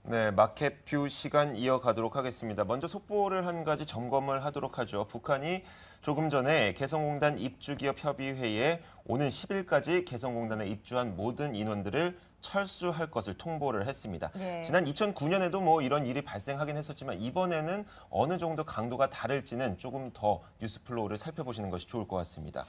네, 마켓뷰 시간 이어가도록 하겠습니다. 먼저 속보를 한 가지 점검을 하도록 하죠. 북한이 조금 전에 개성공단 입주기업협의회에 오는 10일까지 개성공단에 입주한 모든 인원들을 철수할 것을 통보를 했습니다. 네. 지난 2009년에도 뭐 이런 일이 발생하긴 했었지만 이번에는 어느 정도 강도가 다를지는 조금 더 뉴스 플로우를 살펴보시는 것이 좋을 것 같습니다.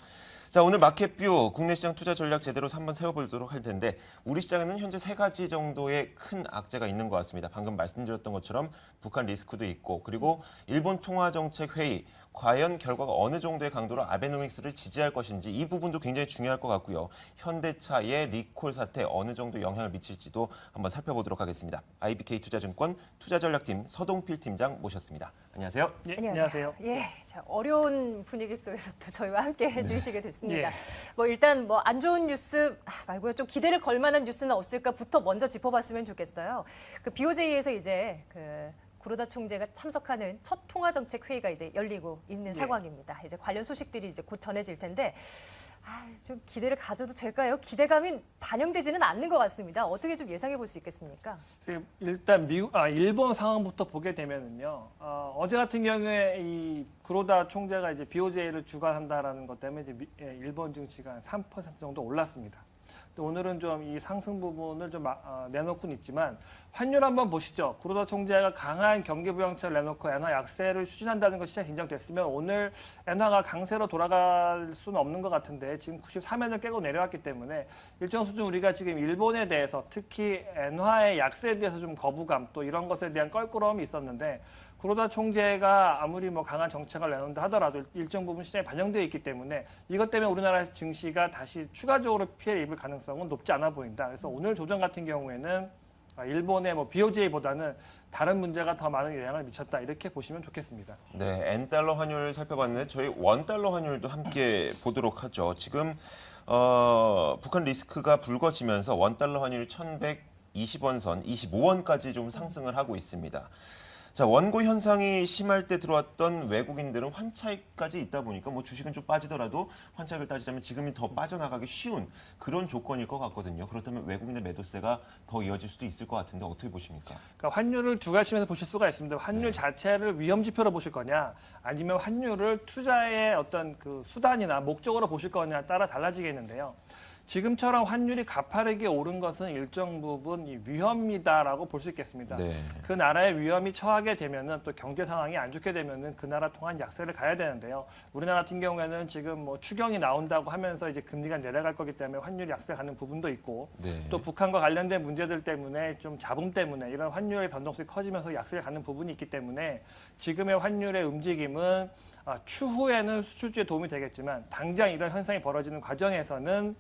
자, 오늘 마켓뷰 국내 시장 투자 전략 제대로 한번 세워보도록 할 텐데 우리 시장에는 현재 세 가지 정도의 큰 악재가 있는 것 같습니다. 방금 말씀드렸던 것처럼 북한 리스크도 있고 그리고 일본 통화정책회의 과연 결과가 어느 정도의 강도로 아베노믹스를 지지할 것인지 이 부분도 굉장히 중요할 것 같고요. 현대차의 리콜 사태 어느 정도 영향을 미칠지도 한번 살펴보도록 하겠습니다. IBK 투자증권 투자전략팀 서동필 팀장 모셨습니다. 안녕하세요. 예, 안녕하세요. 예, 자, 어려운 분위기 속에서 또 저희와 함께 해주시게 됐습니다. 예. 뭐 일단 뭐 안 좋은 뉴스 말고요, 좀 기대를 걸 만한 뉴스는 없을까부터 먼저 짚어봤으면 좋겠어요. 그 BOJ에서 이제 그 구로다 총재가 참석하는 첫 통화정책 회의가 이제 열리고 있는 상황입니다. 이제 관련 소식들이 이제 곧 전해질 텐데. 좀 기대를 가져도 될까요? 기대감이 반영되지는 않는 것 같습니다. 어떻게 좀 예상해 볼 수 있겠습니까? 일단 일본 상황부터 보게 되면은요. 어제 같은 경우에 이 구로다 총재가 이제 BOJ를 주관한다라는 것 때문에 이제 일본 증시가 한 3% 정도 올랐습니다. 또 오늘은 좀 이 상승 부분을 좀 내놓고는 있지만 환율 한번 보시죠. 구로다 총재가 강한 경기 부양책을 내놓고 엔화 약세를 추진한다는 것이 시장에 인정됐으면 오늘 엔화가 강세로 돌아갈 수는 없는 것 같은데 지금 93엔을 깨고 내려왔기 때문에 일정 수준 우리가 지금 일본에 대해서 특히 엔화의 약세에 대해서 좀 거부감 또 이런 것에 대한 껄끄러움이 있었는데 구로다 총재가 아무리 뭐 강한 정책을 내놓는다 하더라도 일정 부분 시장에 반영되어 있기 때문에 이것 때문에 우리나라 증시가 다시 추가적으로 피해를 입을 가능성은 높지 않아 보인다. 그래서 오늘 조정 같은 경우에는 일본의 뭐 BOJ보다는 다른 문제가 더 많은 영향을 미쳤다 이렇게 보시면 좋겠습니다. 네, N달러 환율 살펴봤는데 저희 원달러 환율도 함께 보도록 하죠. 지금 북한 리스크가 불거지면서 원달러 환율이 1120원 선, 25원까지 좀 상승을 하고 있습니다. 자, 원고 현상이 심할 때 들어왔던 외국인들은 환차익까지 있다 보니까 뭐 주식은 좀 빠지더라도 환차익을 따지자면 지금이 더 빠져나가기 쉬운 그런 조건일 것 같거든요. 그렇다면 외국인의 매도세가 더 이어질 수도 있을 것 같은데 어떻게 보십니까? 그러니까 환율을 두 가지 면에서 보실 수가 있습니다. 환율 자체를 위험 지표로 보실 거냐, 아니면 환율을 투자의 어떤 그 수단이나 목적으로 보실 거냐에 따라 달라지겠는데요. 지금처럼 환율이 가파르게 오른 것은 일정 부분 위험이다라고 볼 수 있겠습니다. 네. 그 나라의 위험이 처하게 되면은 또 경제 상황이 안 좋게 되면은 그 나라 통한 약세를 가야 되는데요. 우리나라 같은 경우에는 지금 뭐 추경이 나온다고 하면서 이제 금리가 내려갈 거기 때문에 환율이 약세 가는 부분도 있고 네. 또 북한과 관련된 문제들 때문에 좀 잡음 때문에 이런 환율의 변동성이 커지면서 약세를 가는 부분이 있기 때문에 지금의 환율의 움직임은 추후에는 수출주에 도움이 되겠지만 당장 이런 현상이 벌어지는 과정에서는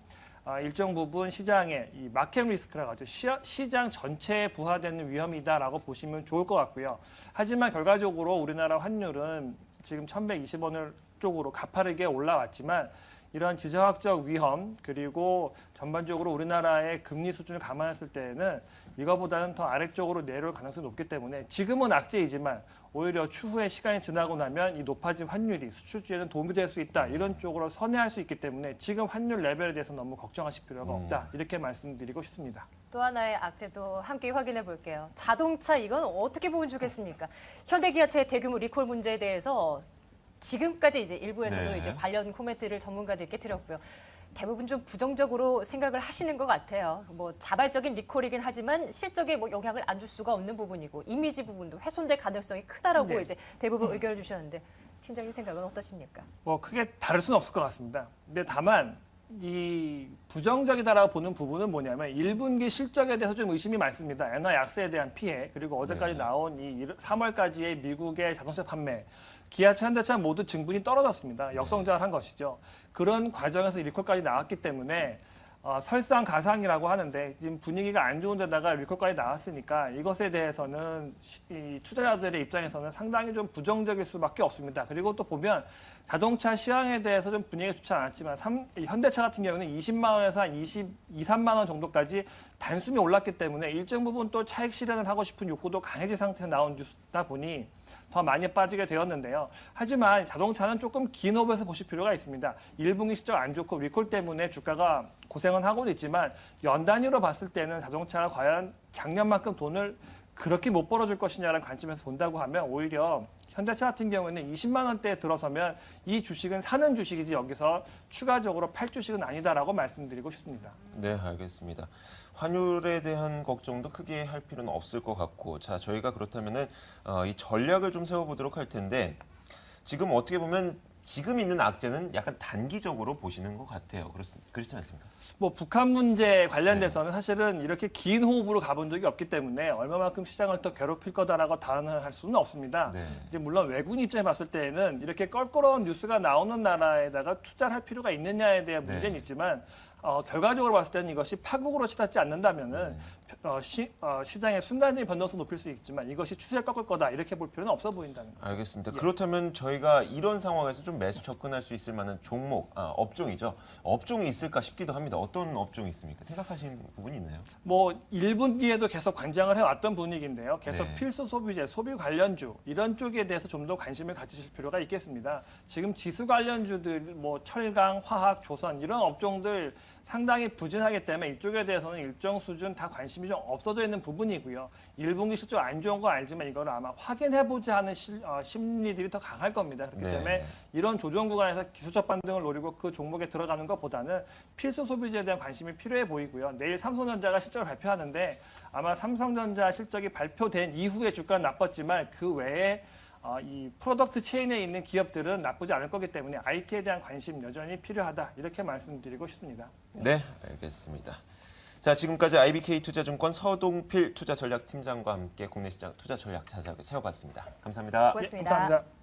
일정 부분 시장의 이 마켓 리스크라고 하죠. 시장 전체에 부과되는 위험이다라고 보시면 좋을 것 같고요. 하지만 결과적으로 우리나라 환율은 지금 1120원을 쪽으로 가파르게 올라왔지만 이런 지정학적 위험 그리고 전반적으로 우리나라의 금리 수준을 감안했을 때는 이거보다는 더 아래쪽으로 내려올 가능성이 높기 때문에 지금은 악재이지만 오히려 추후에 시간이 지나고 나면 이 높아진 환율이 수출주에는 도움이 될 수 있다. 이런 쪽으로 선회할 수 있기 때문에 지금 환율 레벨에 대해서 너무 걱정하실 필요가 없다. 이렇게 말씀드리고 싶습니다. 또 하나의 악재도 함께 확인해 볼게요. 자동차 이건 어떻게 보면 좋겠습니까? 현대기아차의 대규모 리콜 문제에 대해서 지금까지 이제 일부에서도 네. 이제 관련 코멘트를 전문가들께 드렸고요. 대부분 좀 부정적으로 생각을 하시는 것 같아요. 뭐 자발적인 리콜이긴 하지만 실적에 뭐 영향을 안 줄 수가 없는 부분이고 이미지 부분도 훼손될 가능성이 크다라고 네. 이제 대부분 의견을 주셨는데 팀장님 생각은 어떠십니까? 뭐 크게 다를 수는 없을 것 같습니다. 근데 다만 이 부정적이다라고 보는 부분은 뭐냐면 1분기 실적에 대해서 좀 의심이 많습니다. 엔화 약세에 대한 피해 그리고 어제까지 나온 이 3월까지의 미국의 자동차 판매 기아차, 현대차 모두 증분이 떨어졌습니다. 역성장을 한 것이죠. 그런 과정에서 리콜까지 나왔기 때문에 설상가상이라고 하는데 지금 분위기가 안 좋은 데다가 리콜까지 나왔으니까 이것에 대해서는 이 투자자들의 입장에서는 상당히 좀 부정적일 수밖에 없습니다. 그리고 또 보면 자동차 시황에 대해서 좀 분위기가 좋지 않았지만 현대차 같은 경우는 20만 원에서 한 23만 원 정도까지 단숨에 올랐기 때문에 일정 부분 또 차익 실현을 하고 싶은 욕구도 강해진 상태에서 나온 뉴스다 보니 더 많이 빠지게 되었는데요. 하지만 자동차는 조금 긴 호흡에서 보실 필요가 있습니다. 1분기 실적 안 좋고 리콜 때문에 주가가 고생은 하고는 있지만 연 단위로 봤을 때는 자동차가 과연 작년만큼 돈을 그렇게 못 벌어줄 것이냐라는 관점에서 본다고 하면 오히려 현대차 같은 경우에는 20만 원대에 들어서면 이 주식은 사는 주식이지 여기서 추가적으로 팔 주식은 아니다라고 말씀드리고 싶습니다. 네, 알겠습니다. 환율에 대한 걱정도 크게 할 필요는 없을 것 같고, 자, 저희가 그렇다면은 이 전략을 좀 세워보도록 할 텐데, 지금 어떻게 보면 지금 있는 악재는 약간 단기적으로 보시는 것 같아요. 그렇지 않습니까? 뭐 북한 문제 관련돼서는 사실은 이렇게 긴 호흡으로 가본 적이 없기 때문에 얼마만큼 시장을 더 괴롭힐 거다라고 단언할 수는 없습니다. 네. 이제 물론 외국인 입장에 봤을 때는 이렇게 껄끄러운 뉴스가 나오는 나라에다가 투자를 할 필요가 있느냐에 대한 네. 문제는 있지만 결과적으로 봤을 때는 이것이 파국으로 치닫지 않는다면은 시장의 순간적인 변동성 높일 수 있지만 이것이 추세를 꺾을 거다 이렇게 볼 필요는 없어 보인다는 거죠. 알겠습니다. 그렇다면 저희가 이런 상황에서 좀 매수 접근할 수 있을 만한 종목, 업종이죠. 업종이 있을까 싶기도 합니다. 어떤 업종이 있습니까? 생각하시는 부분이 있나요? 뭐 1분기에도 계속 관장을 해왔던 분위기인데요. 계속 네. 필수 소비재, 소비 관련주 이런 쪽에 대해서 좀 더 관심을 가지실 필요가 있겠습니다. 지금 지수 관련주들, 뭐 철강, 화학, 조선 이런 업종들 상당히 부진하기 때문에 이쪽에 대해서는 일정 수준 다 관심이 좀 없어져 있는 부분이고요. 1분기 실적 안 좋은 건 알지만 이거를 아마 확인해보자 하는 심리들이 더 강할 겁니다. 그렇기 네. 때문에 이런 조정 구간에서 기술적 반등을 노리고 그 종목에 들어가는 것보다는 필수 소비재에 대한 관심이 필요해 보이고요. 내일 삼성전자가 실적을 발표하는데 아마 삼성전자 실적이 발표된 이후에 주가는 나빴지만 그 외에 이 프로덕트 체인에 있는 기업들은 나쁘지 않을 거기 때문에 IT에 대한 관심 여전히 필요하다 이렇게 말씀드리고 싶습니다. 네, 알겠습니다. 자, 지금까지 IBK투자증권 서동필 투자전략팀장과 함께 국내 시장 투자 전략 자세하게 세워봤습니다. 감사합니다. 고맙습니다. 감사합니다.